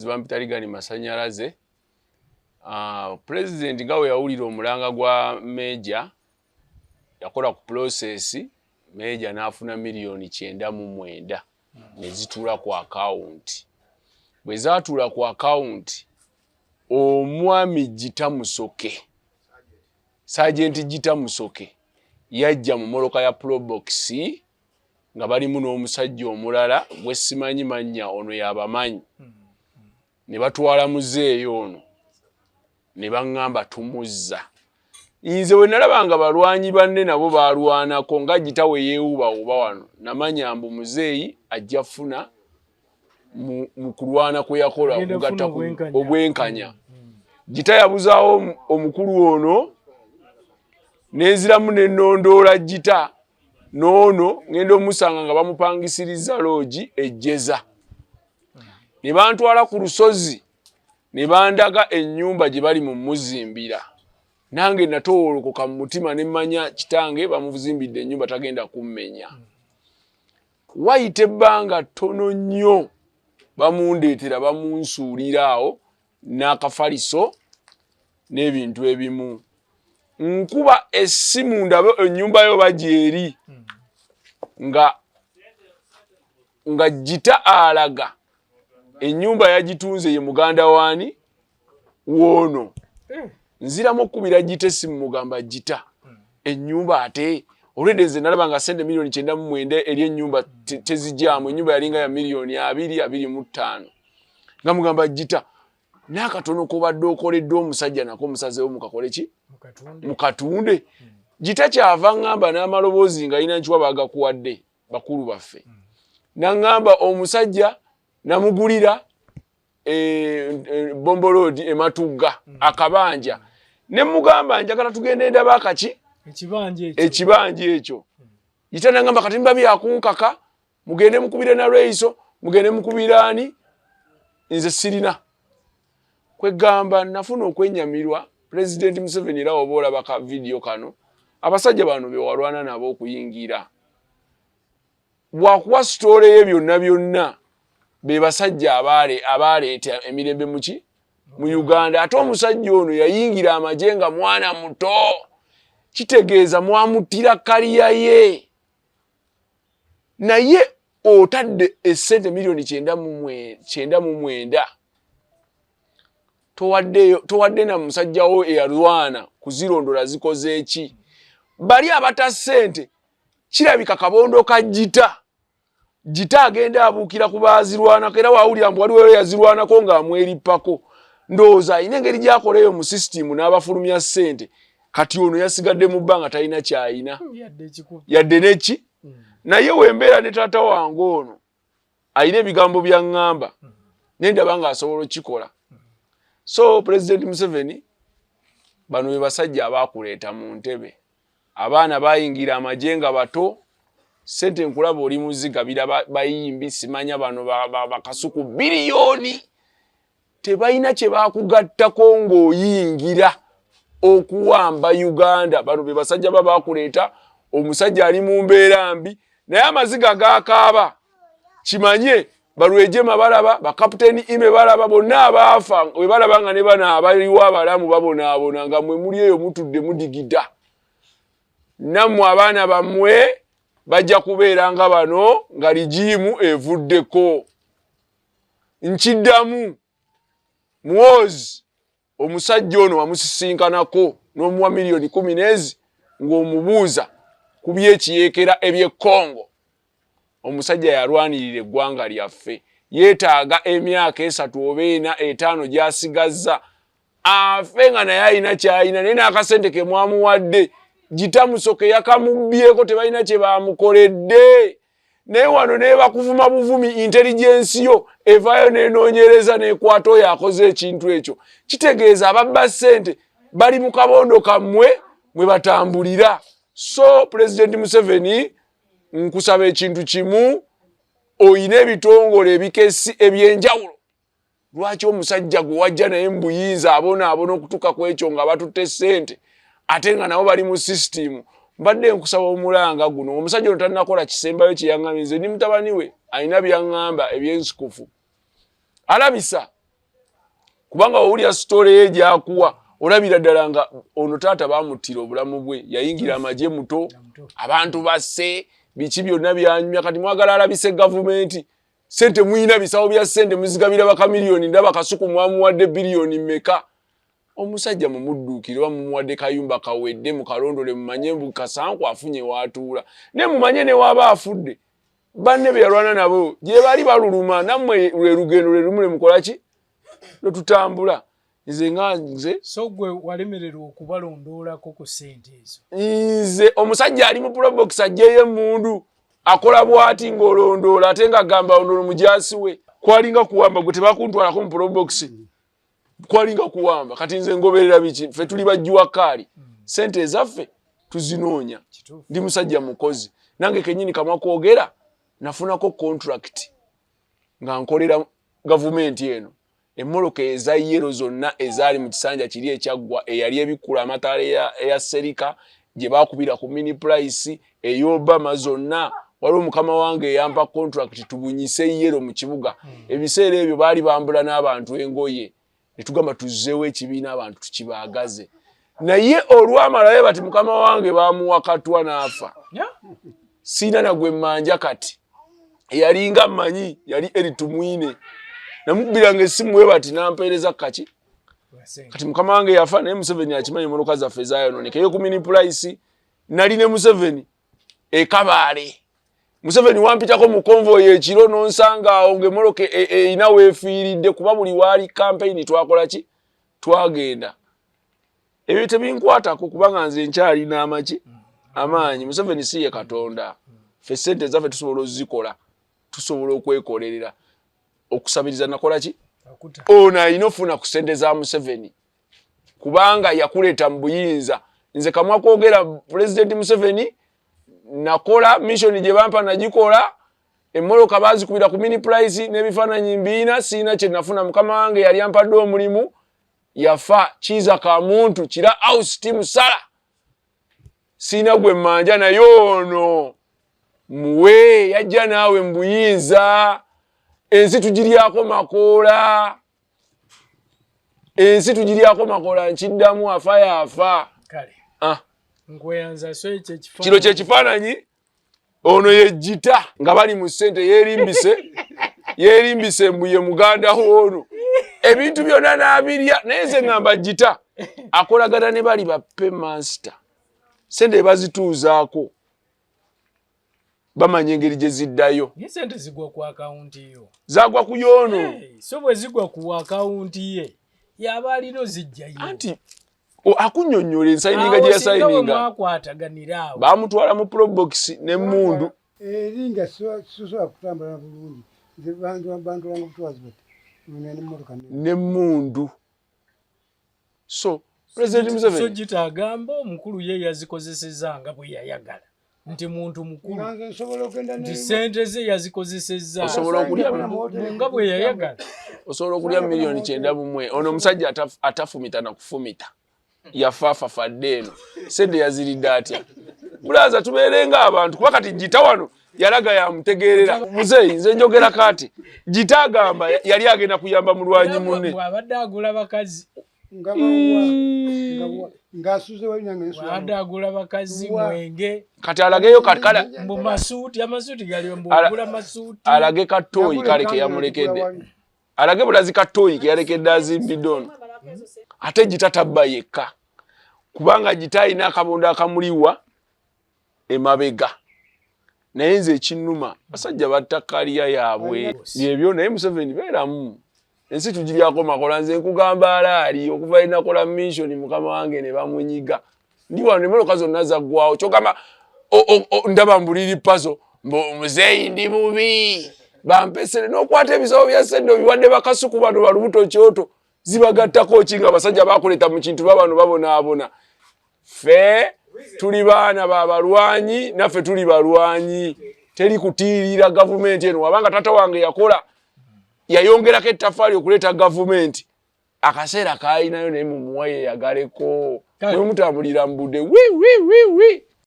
Bampitali masanyalaze president ngawe yawulira omulanga gwa Major yakola ku process Major n'afuna milioni 9.9 nezitula ku account bwe zatula ku account omwami Jita Musoke Sergeant Jita Musoke yajja mu moloka ya Probox nga balimu n'omusajja omulala gwe simanyi mannya ono yabamanyi ne batwala muzeeyo ono ne bangamba tumuzza inze we nalabanga balwanyi banne nabo balwanako nga Jita we yeewuba oba wano namanya mbu muzeeyi ajja funa mu kulwana kwe yakola okugatta obwenkanya Jita yabuzaawo omukulu ono neziramu n'ennondoola Jita nono ngendo omusanga nga bamupangisiriza loogi ejjeza ne bantwala ku lusozi ne bandaga ennyumba gye bali mu muzimbira nange natowolokoka mu mutima ne mmanya kitange bamuzimbidde ennyumba tagenda kummenya wayite ebbanga ttono nnyo bamundeetera bamunsuulira awo n'akafaliso n'ebintu ebimu nkuba essimu ndabe ennyumba yo bagyeri nga Jita alaga ennyumba yagitunze ye muganda wani wono nziramu okubira Jita essimu mugamba Jita ennyumba ate olwedeze nalabanga sente milioni 9.9 eri ennyumba tezijjamu ennyumba yalinga ya milioni 2.25 nga mugamba Jita nakatono kobadde okoledde omusajja nako musazeewo mukakole ki mukatunde Jita kyava ngamba n'amaloboozi nga alina nkiwa bagakuwadde bakulu baffe nangamba omusajja namugulira Bombolodi ematugga akabanja ne mugamba njagala tugende ndaba akaki ekibanje ekyo Jita nangamba kati mbabi akunkaka mugende mukubire na Reiso mugende mukubirani nze sirina kwegamba nafuna okwenyamirwa President Museveni lawo bola baka video kano abasajja bano be walwana nabo okuyingira bwakuwa story ye byonna be basajja abaleeta emirembe muki mu Uganda ate omusajja ono yayingira amajenga mwana muto kitegeeza mwamutira kaliya ye naye otadde esente milioni 9.9 towadde na musajja wo eyalwana kuzirondola zikoze eki bali abata sente kirabika kabondo ka Jita agenda abuukira ku baazirwana era wawulira mbu waliwo yazirwanako nga amweripako ndowooza inengeri gyakoleyo mu system n'abafulumya sente kati ono yasigadde mu bbanga talina kyayina yadde neki naye wembeera ne taata wange ono ayina ebigambo bya ŋŋamba nendaba nga asobola okikola so President Museveni bano be basajja abaakuleeta mu ntebe abaana bayingira amajenga bato sente nkulaba oli muziga bayimbi simanya bano bakasuku biliyoni tebayina kye bakugattako ng'oyingira okuwamba Uganda bano be basajja babaakuleeta omusajja ali mu mbeera mbi naye amaziga gaakaaba kimanye balwejema balaba bakapiteni ime balaba bonna abaafa we balaba nga ne bana abaliwo abalamu babonaabona nga mwe muli eyo mutudde mudigida nammwe abaana bammwe bajja kubeera nga bano nga ligimu evuddeko nkiddamu Muhoozi omusajja ono wamusisinkanako n'omuwa milioni 10 ng'omubuuza ku byekiyeekera eby'e Congo omusajja yalwanirira eggwanga lyaffe yeetaaga emyaka 3 oba 4 5 gy'asigazza afe nga naye alina kyalina naye n'akasente ke mwamuwadde Jita Musoke yakamubbyeko tebalina kye bamukoledde naye wano ne bakuvuma buvumi intelligence yo evaayo n'enoonyereza n'ekwata oyo akoze ekintu ekyo kitegeeza ababba ssente bali mu kabondo kammwe mwe batambulira so President Museveni nkusaba ekintu kimu oyina ebitongole ebikesi ebyenjawulo lwaki omusajja gwe wajja naye mbuyinza abona okutuka ku ekyo nga batutte ssente ate nga nabo bali mu system mbadde nkusaba omulanga guno omusajja ono talinakola kisembayo kye yaŋŋamize ni mutabani we alina byaŋŋamba ebyensikufu alabisa kubanga owulya story ye gyakuwa olabira ddala nga ono taata bamuttira obulamu bwe yayingira amagye muto abantu basse biki byonna byanyumya kati mwagala alabise gavumenti sente muyina bisawo bya sente muzigabira baka miliyoni ndaba kasuku mwamuwadde biliyoni meka omusajja mumudduukire mumuwadde kayumba kawedde mukalondole mumanye Kasanku afunye watuula ne mumanye ne waba afudde banne be yalwana nabo gye bali baluluma nammwe lwe lugendo lwe lumule mukolaki lututambula nze so gwe walemererwa okubalondoolako ku ssente ezo nze omusajja ali mu probox ajjeyo emundu akola bwati ng'olondoola ate nga gamba ondoolo mujasi we kwalinga kuwamba gwe tebakuntwalako mu probox kwalinga kuwamba kati nze ngoberera biki ffe tuli bajjuwa kaali ssente ezaffe tuzinoonya ndi musajja mukozi nange kenyini kamwa kwogera nafunako contract nga nkolera gavumenti eno emmoloka eza yero zonna ezaali mu kisanja kiri ekyaggwa eyali ebikula amataala eya serika gye bakubira ku mini price ey'Obama zonna waliwo mukama wange eyampa contract tubunyise yero mu kibuga ebiseera ebyo baali bambula n'abantu engoye ne tugamba tuzzeewo ekibiina abantu tukibaagaze naye olwamalayo bati mukama wange bamuwakatwa n'afa siina nagwe mmanja kati eyalinga mmanyi yali eritumwine namubiranga essimu we bati nampeereza kaki kati mukama wange yafa naye Museveni akimanyi emmoloka zaffe zayonooneka eyo ku mini price nali ne Museveni ekabaale Museveni wampitako mu convoy ekiro nonsanga awo ng'emmoloka eyina weefiiridde kuba buli waali campaign twakola ki twagenda ebyo tebinkwatako kubanga nze nkyalina amaki amaanyi Museveni si ye Katonda ffe ssente zaffe tusobola ozikola tusobola okwekolerera okusabiriza nakola ki ono alina ofuna ku ssente za Museveni kubanga yakuleeta mu buyinza nze kamwa kwogera President Museveni nakola mission gye bampa nagikola emmoloka baazikubira ku mini price n'ebifaananyi mbiina siina kye nafuna mukama wange yali ampadde omulimu yafa kiiza ka muntu kira house team sala siina gwe mmanja naye ono muwe yajja naawe mu buyinza ensi tugiryako makoola nkiddamu afa yafa kale nkweyanza so ekyekifaananyi kino kyekifaananyi ono ye jita nga bali mu ssente yeerimbise mbuye muganda ono ebintu byonna n'abirya naye nze ngamba jita akolagana ne bali ba paymaster ssente bazituuzaako bamanya engeri gye ziddayo ssente zigwa ku akawunti yo zagwa ku yono so bwe zigwa ku akawunti ye yaba alino zijjayo anti akunnyonnyola ensayininga gye yasayininga bamutwala mu probox n'emmundu eringa sosobola kutambula bulungi bantu wange butwazi n'emmundu so President Museveni so gitagamba omukulu ye yazikozesezza nga bwe yayagala nti muntu mukulu nti ssente ze yazikozesezza osobola okulya nga bwe yayagala osobola okulya miliyoni 9 ono omusajja atafumita na kufumita yafafafadde eno ssente yaziridde atya bulaza tubeerenga abantu kuba kati jita wano yalaga yamutegeerera muzeeyi nze njogera kati jita agamba yali agenda kuyamba mulwanyi munne bw'abadde agula bakazi bw'abadde agula bakazi mwenge kati alageyo kakala mbu amasuuti gali mbugula masuuti alage katooyi kale ke yamulekedde alage bulazi katooyi ke yalekedde azimbidde ono ate jita tabba yekka kubanga jita alina akabondo akamuliwa emabega naye nze ekinnuma basajja battakaliya yaabwe byebyo naye Museveni beeramu ensi tugiryako makola nze nkugamba alaali okuva inakola mission mukama wange ne bamunyiga ndi wano emmoloka zonna zaggwawo kyogamba ndaba mbuliri pazo muzeeyi ndi bubi bampesere n'okwata ebisawo bya ssente obiwadde bakasuku bano balubuto kyoto zibagattako ki nga abasajja bakuleta mu kintu babano babonaabona ffe tuli baana babalwanyi naffe tuli balwanyi teri kutiirira gavumenti eno wabanga tata wange yakola yayongerako ettaffaali okuleeta gavumenti akaseera kaalinayo naye mumuwa yeyagaleko mwe mutambulira mbudde wi